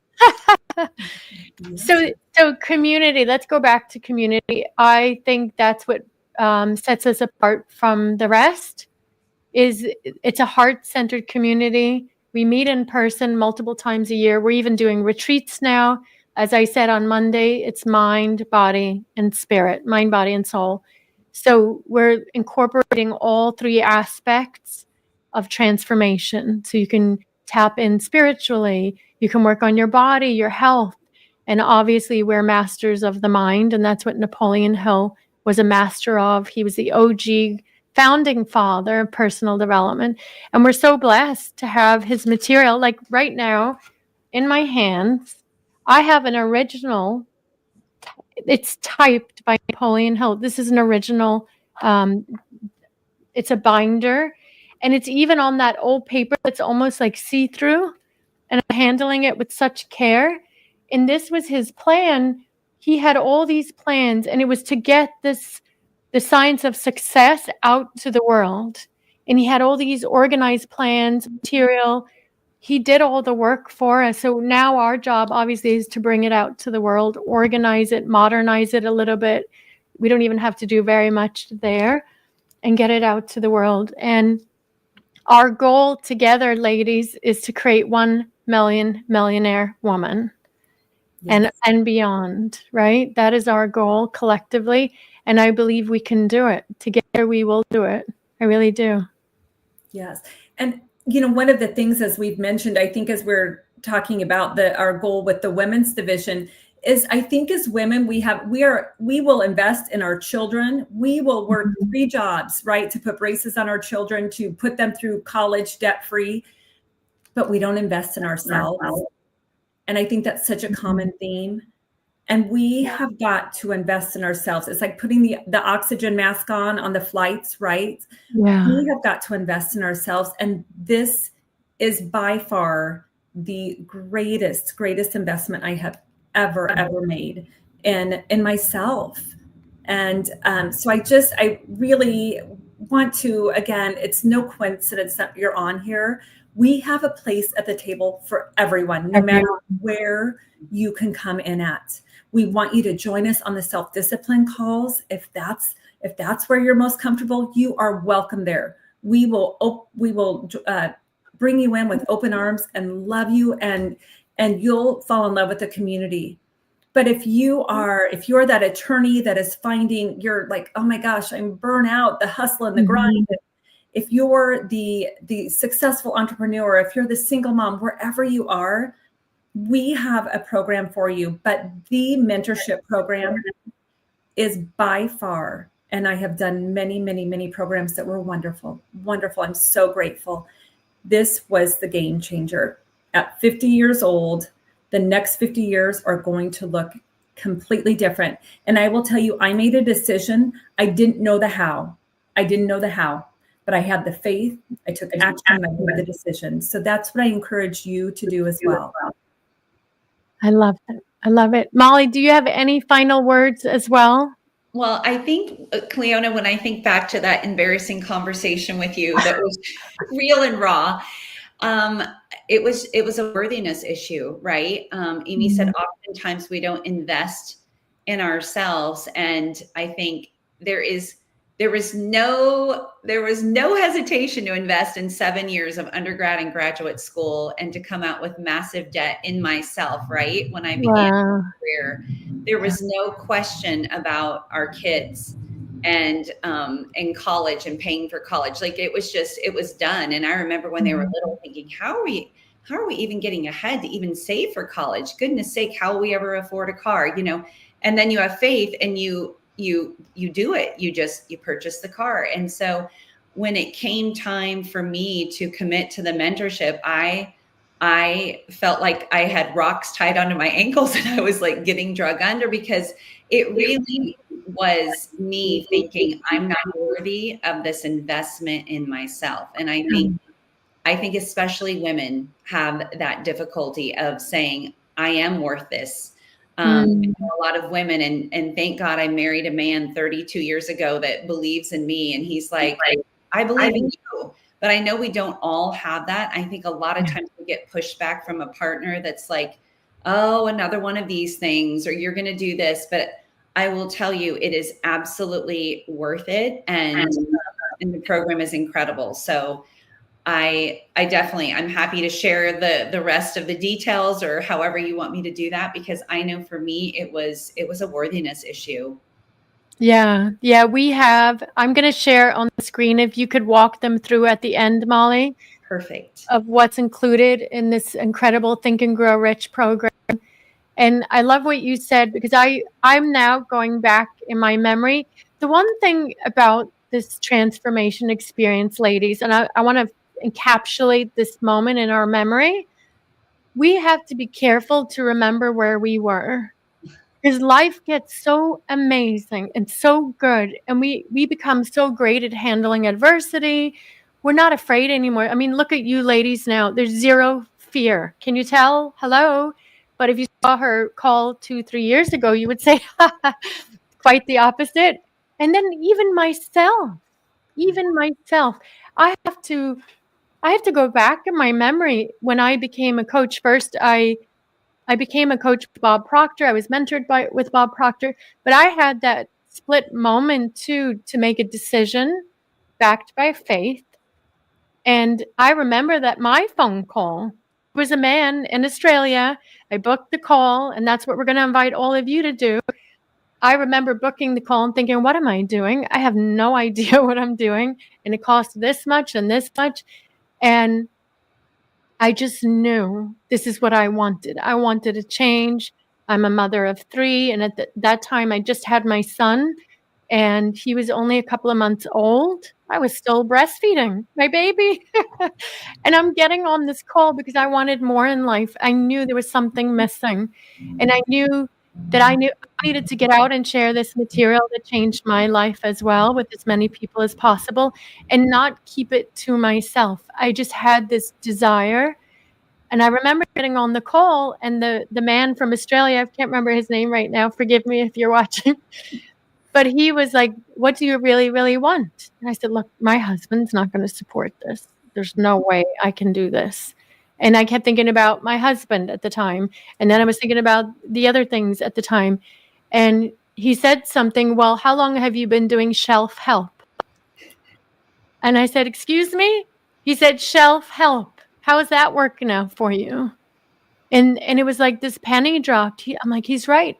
[SPEAKER 3] So community, let's go back to community. I think that's what sets us apart from the rest. It's a heart-centered community. We meet in person multiple times a year. We're even doing retreats now. As I said on Monday, it's mind, body, and spirit, mind, body, and soul. So we're incorporating all three aspects of transformation. So you can tap in spiritually, you can work on your body, your health, and obviously we're masters of the mind, and that's what Napoleon Hill was a master of. He was the OG founding father of personal development, and we're so blessed to have his material. Like right now in my hands, I have an original, it's typed by Napoleon Hill. This is an original, it's a binder, and it's even on that old paper that's almost like see-through, and I'm handling it with such care. And this was his plan. He had all these plans, and it was to get the science of success out to the world. And he had all these organized plans, material. He did all the work for us. So now our job obviously is to bring it out to the world, organize it, modernize it a little bit. We don't even have to do very much there, and get it out to the world. And our goal together, ladies, is to create 1 million millionaire woman. Yes. And beyond, right? That is our goal collectively. And I believe we can do it. Together we will do it. I really do.
[SPEAKER 4] Yes. And, one of the things, as we've mentioned, I think as we're talking about our goal with the women's division, is I think as women, we will invest in our children. We will work 3 jobs, right? To put braces on our children, to put them through college debt-free, but we don't invest in ourselves. And I think that's such a common theme. And we have got to invest in ourselves. It's like putting the oxygen mask on the flights, right?
[SPEAKER 3] Yeah.
[SPEAKER 4] We have got to invest in ourselves. And this is by far the greatest investment I have ever made in myself. And so I really want to, again, it's no coincidence that you're on here. We have a place at the table for everyone, no matter where you can come in at. We want you to join us on the self-discipline calls. If that's where you're most comfortable, you are welcome there. We will bring you in with open arms and love you, and you'll fall in love with the community. But if you're that attorney that is finding, you're like, oh my gosh, I'm burnt out, the hustle and the grind. If you're the successful entrepreneur, if you're the single mom, wherever you are, we have a program for you. But the mentorship program is by far, and I have done many programs that were wonderful. I'm so grateful. This was the game changer. At 50 years old, the next 50 years are going to look completely different. And I will tell you, I made a decision. I didn't know the how. But I had the faith. I took action. I made the decision. So that's what I encourage you to do as well.
[SPEAKER 3] I love it. I love it. Molly, do you have any final words as well?
[SPEAKER 5] Well, I think, Cleona, when I think back to that embarrassing conversation with you that was real and raw, it was a worthiness issue, right? Amy said oftentimes we don't invest in ourselves. And I think there was no hesitation to invest in 7 years of undergrad and graduate school and to come out with massive debt in myself, right? When I began my career, there was no question about our kids and in college and paying for college. Like it was done. And I remember when they were little thinking, how are we even getting ahead to even save for college? Goodness sake, how will we ever afford a car? And then you have faith and you do it. You purchase the car. And so when it came time for me to commit to the mentorship, I felt like I had rocks tied onto my ankles and I was like getting drug under, because it really was me thinking I'm not worthy of this investment in myself. And I think especially women have that difficulty of saying, I am worth this. A lot of women, and thank God I married a man 32 years ago that believes in me. And he's like, I believe in you, but I know we don't all have that. I think a lot of times we get pushback from a partner that's like, oh, another one of these things, or you're going to do this. But I will tell you, it is absolutely worth it. And the program is incredible. So I'm happy to share the rest of the details or however you want me to do that, because I know for me, it was a worthiness issue.
[SPEAKER 3] Yeah. I'm going to share on the screen if you could walk them through at the end, Molly.
[SPEAKER 5] Perfect.
[SPEAKER 3] Of what's included in this incredible Think and Grow Rich program. And I love what you said, because I'm now going back in my memory. The one thing about this transformation experience, ladies, and I want to encapsulate this moment in our memory, we have to be careful to remember where we were, because life gets so amazing and so good, and we become so great at handling adversity. We're not afraid anymore. I mean, look at you ladies now. There's zero fear. Can you tell? Hello? But if you saw her call 2-3 years ago, you would say quite the opposite. And then even myself, I have to go back in my memory. When I became a coach, first I became a coach with Bob Proctor. I was mentored with Bob Proctor, but I had that split moment too, to make a decision backed by faith. And I remember that my phone call was a man in Australia. I booked the call, and that's what we're going to invite all of you to do. I remember booking the call and thinking, what am I doing? I have no idea what I'm doing. And it cost this much and this much. And I just knew this is what I wanted. I wanted a change. I'm a mother of 3. And at that time, I just had my son, and he was only a couple of months old. I was still breastfeeding my baby. And I'm getting on this call because I wanted more in life. I knew there was something missing. And I knew that I knew I needed to get out and share this material that changed my life as well with as many people as possible and not keep it to myself. I just had this desire. And I remember getting on the call, and the man from Australia, I can't remember his name right now, forgive me if you're watching, but he was like, "What do you really, really want?" And I said, "Look, my husband's not going to support this. There's no way I can do this." And I kept thinking about my husband at the time. And then I was thinking about the other things at the time. And he said something, "Well, how long have you been doing shelf help?" And I said, "Excuse me?" He said, "Shelf help. How is that working out for you?" And it was like this penny dropped. I'm like, he's right.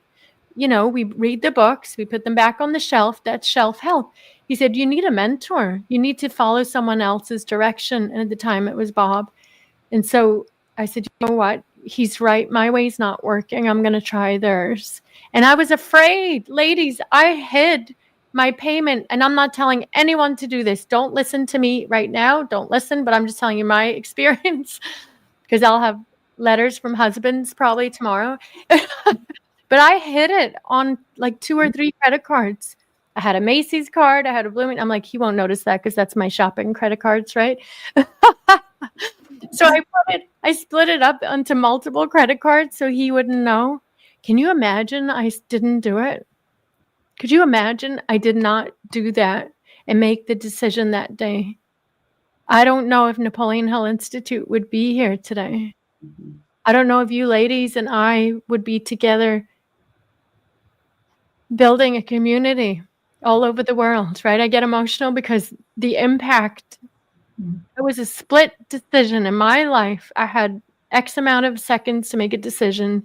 [SPEAKER 3] You know, we read the books, we put them back on the shelf. That's shelf help. He said, you need a mentor. You need to follow someone else's direction. And at the time it was Bob. And so I said, you know what? He's right. My way's not working. I'm going to try theirs. And I was afraid. Ladies, I hid my payment. And I'm not telling anyone to do this. Don't listen to me right now. Don't listen. But I'm just telling you my experience, because I'll have letters from husbands probably tomorrow. But I hid it on like 2 or 3 credit cards. I had a Macy's card. I had a Blooming. I'm like, he won't notice that because that's my shopping credit cards, right? So I split it up onto multiple credit cards so he wouldn't know. Can you imagine I didn't do it? Could you imagine I did not do that and make the decision that day? I don't know if Napoleon Hill Institute would be here today. I don't know if you ladies and I would be together building a community all over the world, right? I get emotional because the impact, it was a split decision in my life. I had X amount of seconds to make a decision,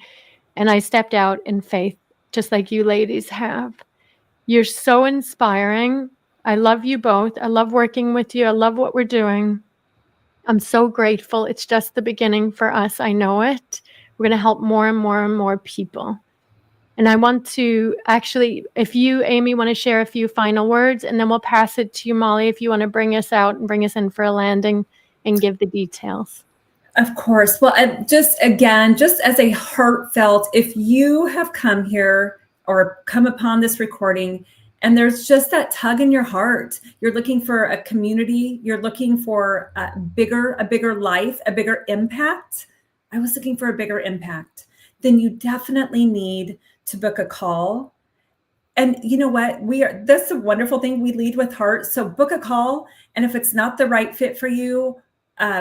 [SPEAKER 3] and I stepped out in faith, just like you ladies have. You're so inspiring. I love you both. I love working with you. I love what we're doing. I'm so grateful. It's just the beginning for us. I know it. We're going to help more and more and more people. And I want to actually, if you, Amy, want to share a few final words, and then we'll pass it to you, Molly, if you want to bring us out and bring us in for a landing and give the details.
[SPEAKER 4] Of course. Well, just again, just as a heartfelt, if you have come here or come upon this recording and there's just that tug in your heart, you're looking for a community, you're looking for a bigger life, a bigger impact. I was looking for a bigger impact. Then you definitely need to book a call. And you know what? That's a wonderful thing. We lead with heart. So book a call. And if it's not the right fit for you,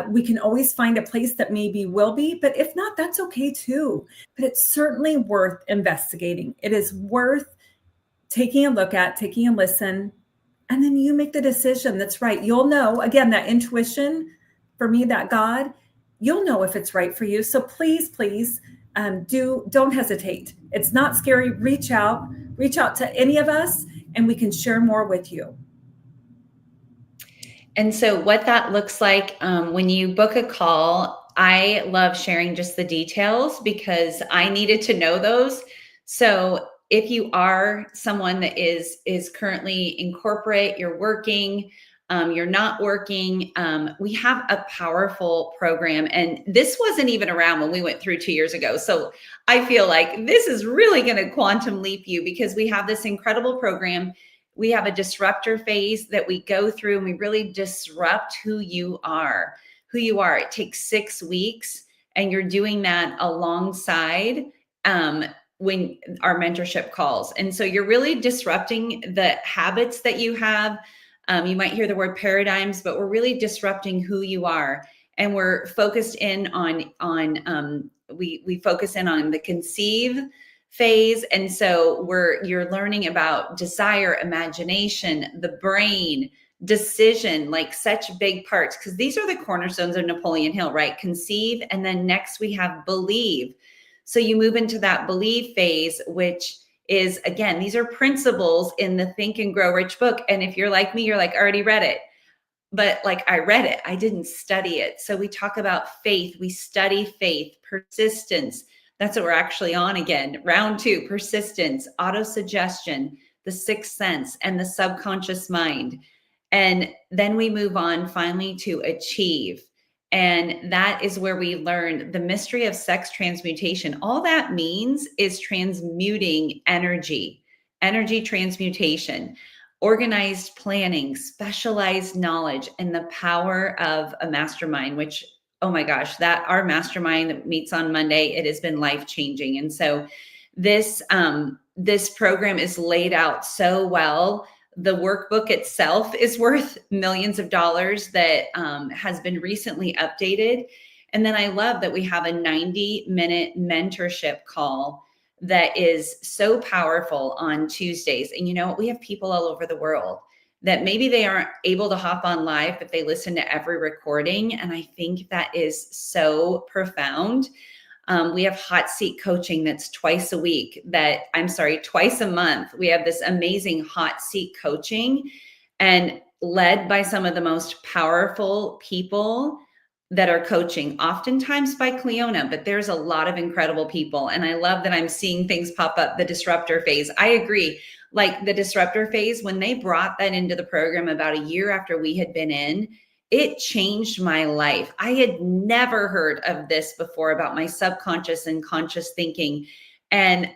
[SPEAKER 4] we can always find a place that maybe will be, but if not, that's okay too. But it's certainly worth investigating. It is worth taking a look at, taking a listen, and then you make the decision that's right. You'll know, again, that intuition, for me, that God, you'll know if it's right for you. So please, don't hesitate. It's not scary. Reach out to any of us, and we can share more with you.
[SPEAKER 5] And so what that looks like when you book a call, I love sharing just the details because I needed to know those. So if you are someone that is currently in corporate, you're working, you're not working, we have a powerful program. And this wasn't even around when we went through 2 years ago. So I feel like this is really going to quantum leap you because we have this incredible program. We have a disruptor phase that we go through and we really disrupt who you are. It takes 6 weeks and you're doing that alongside when our mentorship calls. And so you're really disrupting the habits that you have. You might hear the word paradigms, but we're really disrupting who you are. And we're focused in on we focus in on the conceive phase. And so you're learning about desire, imagination, the brain, decision, like such big parts, because these are the cornerstones of Napoleon Hill, right? Conceive. And then next we have believe. So you move into that believe phase, which is, again, these are principles in the Think and Grow Rich book. And if you're like me, you're like, I already read it. But like I read it, I didn't study it. So we talk about faith. We study faith, persistence. That's what we're actually on again. Round 2, persistence, autosuggestion, the sixth sense, and the subconscious mind. And then we move on finally to achieve. And that is where we learn the mystery of sex transmutation. All that means is transmuting energy, energy transmutation, organized planning, specialized knowledge, and the power of a mastermind, which, oh my gosh, that our mastermind that meets on Monday, it has been life-changing. And so this program is laid out so well. The workbook itself is worth millions of dollars that has been recently updated. And then I love that we have a 90-minute mentorship call that is so powerful on Tuesdays. And you know what? We have people all over the world that maybe they aren't able to hop on live, but they listen to every recording. And I think that is so profound. We have hot seat coaching that's twice a month. We have this amazing hot seat coaching and led by some of the most powerful people that are coaching, oftentimes by Cleona, but there's a lot of incredible people. And I love that I'm seeing things pop up, the disruptor phase. I agree. Like the disruptor phase, when they brought that into the program about a year after we had been in, it changed my life. I had never heard of this before about my subconscious and conscious thinking. And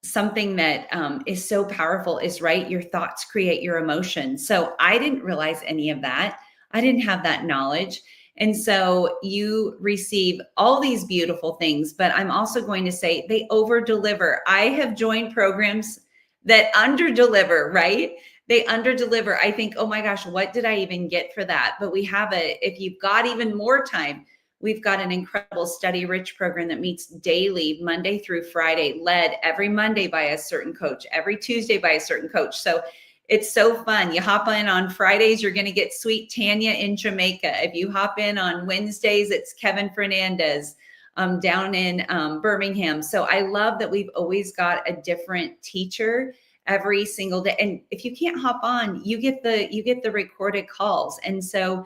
[SPEAKER 5] something that is so powerful is, right, your thoughts create your emotions. So I didn't realize any of that. I didn't have that knowledge. And so you receive all these beautiful things, but I'm also going to say they over deliver. I have joined programs that under deliver, right? They under deliver. I think, oh my gosh, what did I even get for that? But we have if you've got even more time, we've got an incredible Study Rich program that meets daily, Monday through Friday, led every Monday by a certain coach, every Tuesday by a certain coach. So it's so fun. You hop in on Fridays, you're going to get sweet Tanya in Jamaica. If you hop in on Wednesdays, it's Kevin Fernandez down in Birmingham. So I love that we've always got a different teacher every single day. And if you can't hop on, you get the recorded calls. And so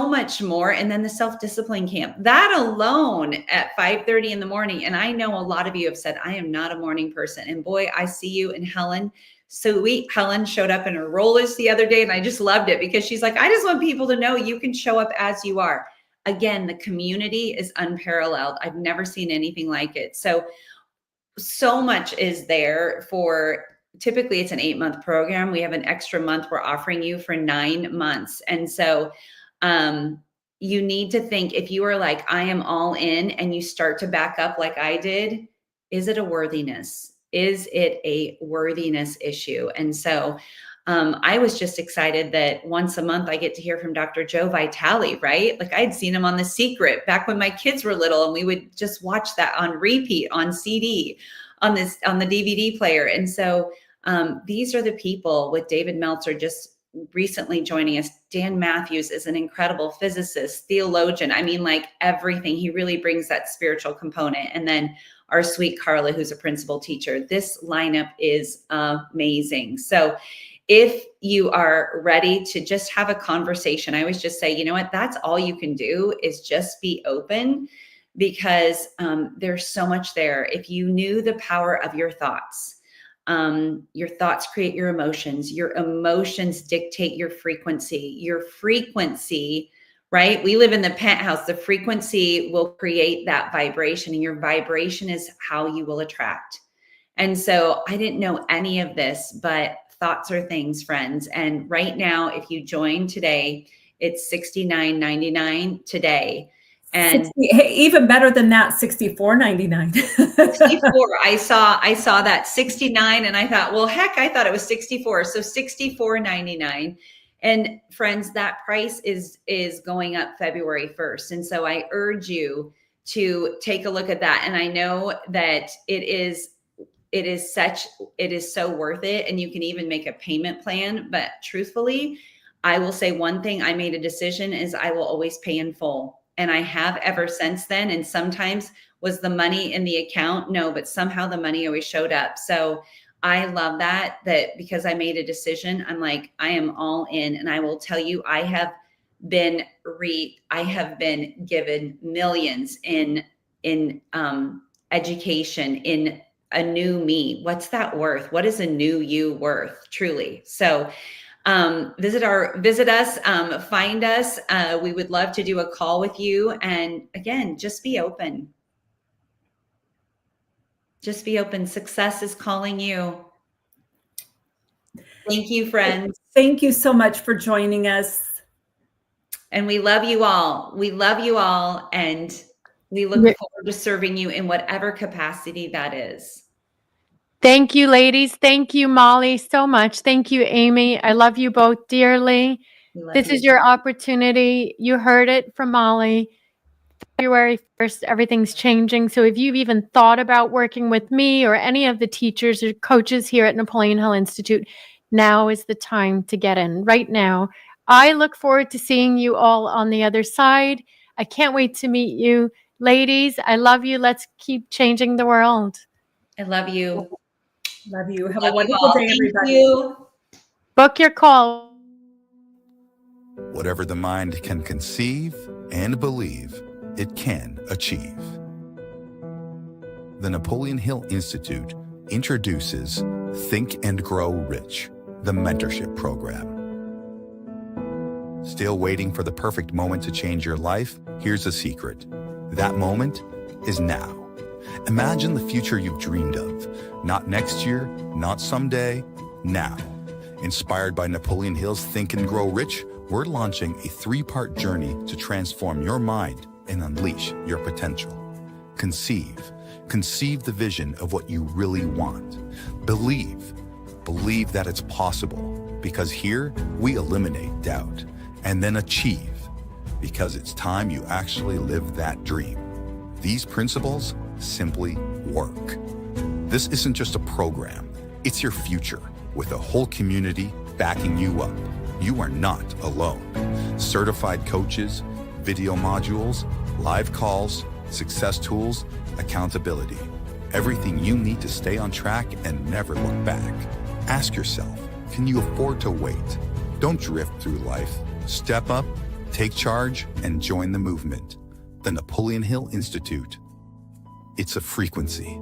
[SPEAKER 5] much more. And then the self-discipline camp, that alone at 5:30 in the morning. And I know a lot of you have said, I am not a morning person. And boy, I see you. And Helen, sweet Helen showed up in her rollers the other day. And I just loved it because she's like, I just want people to know you can show up as you are. Again, the community is unparalleled. I've never seen anything like it. So much is there for. Typically it's an 8-month program. We have an extra month we're offering you for 9 months. And so you need to think, if you are like, I am all in, and you start to back up like I did, is it a worthiness? Is it a worthiness issue? And so I was just excited that once a month I get to hear from Dr. Joe Vitale, right? Like I'd seen him on The Secret back when my kids were little, and we would just watch that on repeat, on CD, on the DVD player. And so these are the people, with David Meltzer just recently joining us. Dan Matthews is an incredible physicist, theologian. I mean, like everything. He really brings that spiritual component. And then our sweet Carla, who's a principal teacher. This lineup is amazing. So if you are ready to just have a conversation, I always just say, you know what, that's all you can do is just be open, because there's so much there. If you knew the power of your thoughts create your emotions dictate your frequency, right? We live in the penthouse. The frequency will create that vibration, and your vibration is how you will attract. And so I didn't know any of this, but thoughts are things, friends. And right now, if you join today, it's $69.99 today. And
[SPEAKER 4] 60, even better than that, $64.99.
[SPEAKER 5] 64. I saw that 69, and I thought, well, heck, I thought it was 64. So $64.99. And friends, that price is going up February 1st. And so I urge you to take a look at that. And I know that it is so worth it. And you can even make a payment plan. But truthfully, I will say one thing, I made a decision is I will always pay in full. And I have ever since then. And sometimes was the money in the account? No, but somehow the money always showed up. So I love that because I made a decision, I'm like, I am all in. And I will tell you, I have been given millions in education, in a new me. What's that worth? What is a new you worth, truly? So Visit us, find us. We would love to do a call with you. And again, just be open. Just be open. Success is calling you. Thank you, friends.
[SPEAKER 4] Thank you so much for joining us.
[SPEAKER 5] And we love you all. We love you all. And we look forward to serving you in whatever capacity that is.
[SPEAKER 3] Thank you, ladies. Thank you, Molly, so much. Thank you, Amy. I love you both dearly. This is your opportunity. You heard it from Molly. February 1st, everything's changing. So if you've even thought about working with me or any of the teachers or coaches here at Napoleon Hill Institute, now is the time to get in, right now. I look forward to seeing you all on the other side. I can't wait to meet you. Ladies, I love you. Let's keep changing the world.
[SPEAKER 5] I love you.
[SPEAKER 4] Love you. Have a wonderful day, everybody.
[SPEAKER 5] Thank you.
[SPEAKER 3] Book your call.
[SPEAKER 6] Whatever the mind can conceive and believe, it can achieve. The Napoleon Hill Institute introduces Think and Grow Rich, the mentorship program. Still waiting for the perfect moment to change your life? Here's a secret. That moment is now. Imagine the future you've dreamed of. Not next year, not someday, now. Inspired by Napoleon Hill's Think and Grow Rich, we're launching a 3-part journey to transform your mind and unleash your potential. Conceive the vision of what you really want. Believe that it's possible, because here we eliminate doubt. And then achieve, because it's time you actually live that dream. These principles simply work. This isn't just a program, it's your future, with a whole community backing you up. You are not alone. Certified coaches, video modules, live calls, success tools, accountability. Everything you need to stay on track and never look back. Ask yourself, can you afford to wait? Don't drift through life. Step up, take charge, and join the movement. The Napoleon Hill Institute. It's a frequency.